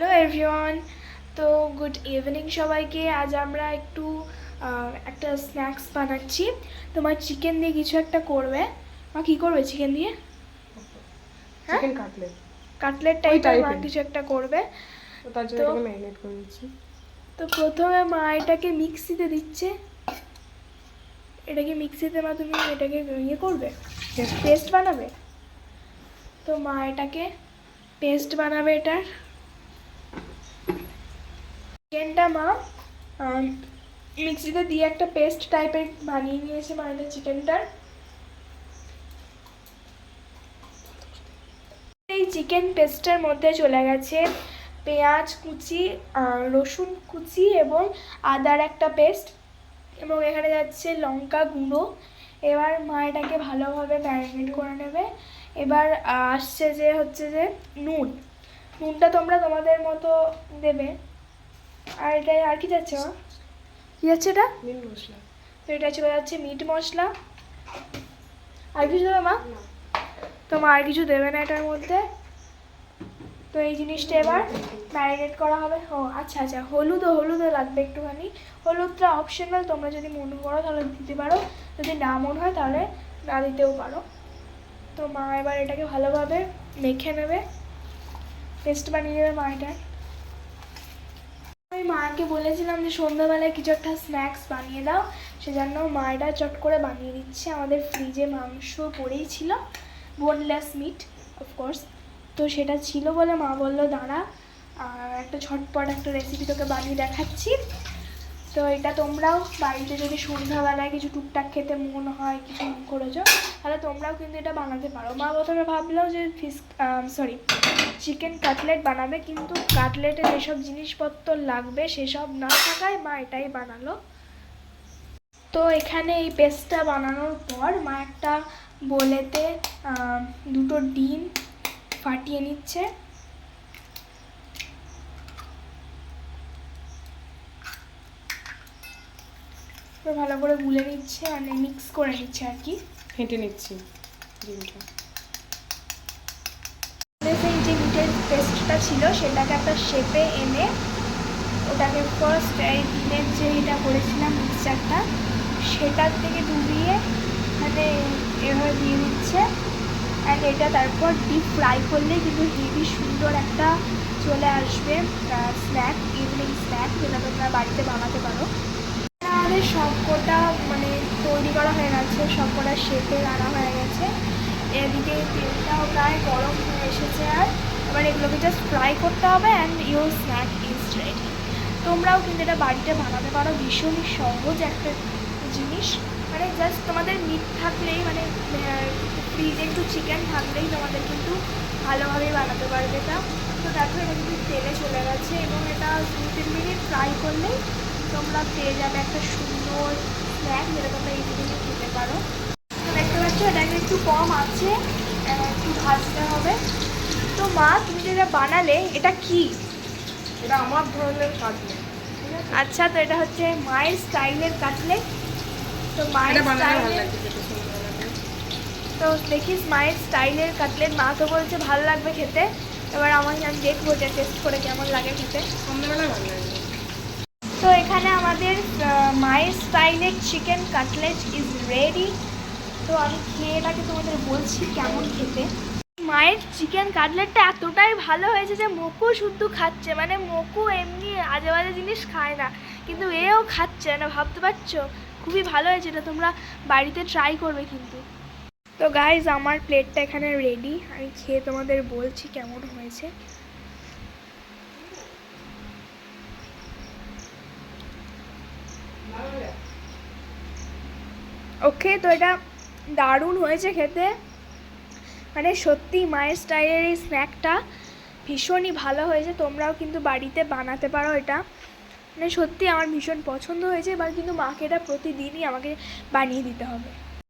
Hello everyone, তো good evening সবাইকে। আজ আমরা একটু একটা স্ন্যাক্স বানাচ্ছি। তোমার চিকেন দিয়ে কিছু একটা করবে। মা কি করবে চিকেন দিয়ে? হ্যাঁ, চিকেন কাটলেট কাটলেট টাইপের মা কিছু একটা করবে। তো তার জন্য এটাকে ম্যারিনেট করে দিচ্ছি। তো প্রথমে মা এটাকে মিক্সিতে দিচ্ছে। এটাকে মিক্সিতে মা তুমি এটাকে ইয়ে করবে, পেস্ট বানাবে। তো মা এটাকে পেস্ট বানাবে এটার। চিকেনটা মা মিক্সিতে দিয়ে একটা পেস্ট টাইপের বানিয়ে নিয়েছে মা এটা চিকেনটার। এই চিকেন পেস্টের মধ্যে চলে গেছে পেঁয়াজ কুচি, রসুন কুচি এবং আদার একটা পেস্ট, এবং এখানে যাচ্ছে লঙ্কা গুঁড়ো। এবার মা এটাকে ভালোভাবে ম্যারিনেট করে নেবে। এবার আসছে যে নুনটা তোমরা তোমাদের মতো দেবে। আর এটা আর কি যাচ্ছে মা? কি যাচ্ছে এটা? মিট মশলা। তো এটা চলে যাচ্ছে মিট মশলা। আর কিছু দেবে মা? তো মা আর কিছু দেবে না এটার মধ্যে। তো এই জিনিসটা এবার ম্যারিনেট করা হবে। ও আচ্ছা, হলুদও লাগবে একটুখানি। হলুদটা অপশনাল, তোমরা যদি মনে করো তাহলে দিতে পারো, যদি না মনে হয় তাহলে না দিতেও পারো। তো মা এবার এটাকে ভালোভাবে মেখে নেবে, পেস্ট বানিয়ে নেবে মা এটা। আমি মাকে বলেছিলাম যে সন্ধ্যাবেলায় কিছু একটা স্ন্যাক্স বানিয়ে দাও, সেজন্য মা এটা চট করে বানিয়ে দিচ্ছে। আমাদের ফ্রিজে মাংস পড়েই ছিল, বোনলেস মিট অফকোর্স। তো সেটা ছিল বলে মা বললো দাঁড়া একটা ঝটপট একটা রেসিপি তোকে বানিয়ে দেখাচ্ছি। তো এটা তোমরাও বাড়িতে যদি সন্ধ্যাবেলায় কিছু টুকটাক খেতে মন হয়, কিছু মন করেছো, তাহলে তোমরাও কিন্তু এটা বানাতে পারো। মা প্রথমে ভাবলো যে চিকেন কাটলেট বানাবে, কিন্তু কাটলেটে যেসব জিনিসপত্র লাগবে সেসব না থাকায় মা এটাই বানালো। তো এখানে এই পেস্টটা বানানোর পর মা একটা বোলেতে দুটো ডিম ফাটিয়ে নিচ্ছে। ভালো করে গুলে নিচ্ছে, মানে মিক্স করে নিচ্ছে আর কি, ফেটে নিচ্ছি ডিমটা। সেই যে মিটের পেস্টটা ছিল সেটাকে একটা শেপে এনে ওটাকে ফার্স্ট এই ডিমের যে এটা করেছিলাম মিক্সচারটা সেটার থেকে ডুবিয়ে মানে এভাবে দিয়ে দিচ্ছে। অ্যান্ড এটা তারপর ডিপ ফ্রাই করলেই কিন্তু হেভি সুন্দর একটা চলে আসবে স্ন্যাক, ইভিনিং স্ন্যাক, যেটা তোমরা বাড়িতে বানাতে পারো। আমাদের সবকটা মানে তৈরি করা হয়ে গেছে, সবকটা শেপে আনা হয়ে গেছে। এদিকে তেলটাও প্রায় গরম হয়ে এসেছে। আর এবার এগুলোকে জাস্ট ফ্রাই করতে হবে and your snack is ready. তোমরাও কিন্তু এটা বাড়িতে বানাতে পারো, ভীষণই সহজ একটা জিনিস। মানে জাস্ট তোমাদের মিট থাকলেই, মানে ফ্রিজে একটু চিকেন থাকলেই তোমাদের কিন্তু ভালোভাবেই বানাতে পারবে এটা। তো দেখো এটা কিন্তু তেলে চলে গেছে এবং এটা 2-3 মিনিট ফ্রাই করলেই তোমরা পেয়ে যাবে একটা সুন্দর স্ন্যাক, যেটা তোমরা ইজিলি খেতে পারো। তো দেখতে পাচ্ছ এটা একটু কম আছে, একটু ভাজতে হবে। তো মা তুমি যেটা বানালে এটা কি? এটা আমার ধরনের কাটলেট। আচ্ছা, তো এটা হচ্ছে মায়ের স্টাইলের কাটলেট। তো মায়ের স্টাইলের, তো দেখিস মায়ের স্টাইলের কাটলেট। মা তো বলছে ভালো লাগবে খেতে। এবার আমি দেখবো যে টেস্ট করে কেমন লাগে খেতে। সন্ধ্যাবেলায় ভালো লাগবে। তো এখানে আমাদের মায়ের স্টাইলের চিকেন কাটলেট ইজ রেডি। তো আমি খেয়ে এটাকে তোমাদের বলছি কেমন খেতে। মায়ের চিকেন কাটলেটটা এতটাই ভালো হয়েছে যে মোকো শুদ্ধ খাচ্ছে। মানে মোকো এমনি আজে বাজে জিনিস খায় না, কিন্তু এও খাচ্ছে না, ভাবতে পারছো? খুবই ভালো হয়েছে, এটা তোমরা বাড়িতে ট্রাই করবে কিন্তু। তো গাইজ আমার প্লেটটা এখানে রেডি, আমি খেয়ে তোমাদের বলছি কেমন হয়েছে। ওকে, তো এটা দারুণ হয়েছে খেতে। মানে সত্যি মায়ের স্টাইলের এই স্ন্যাকটা ভীষণই ভালো হয়েছে। তোমরাও কিন্তু বাড়িতে বানাতে পারো এটা। মানে সত্যি আমার ভীষণ পছন্দ হয়েছে। এবার কিন্তু মাকে এটা প্রতিদিনই আমাকে বানিয়ে দিতে হবে।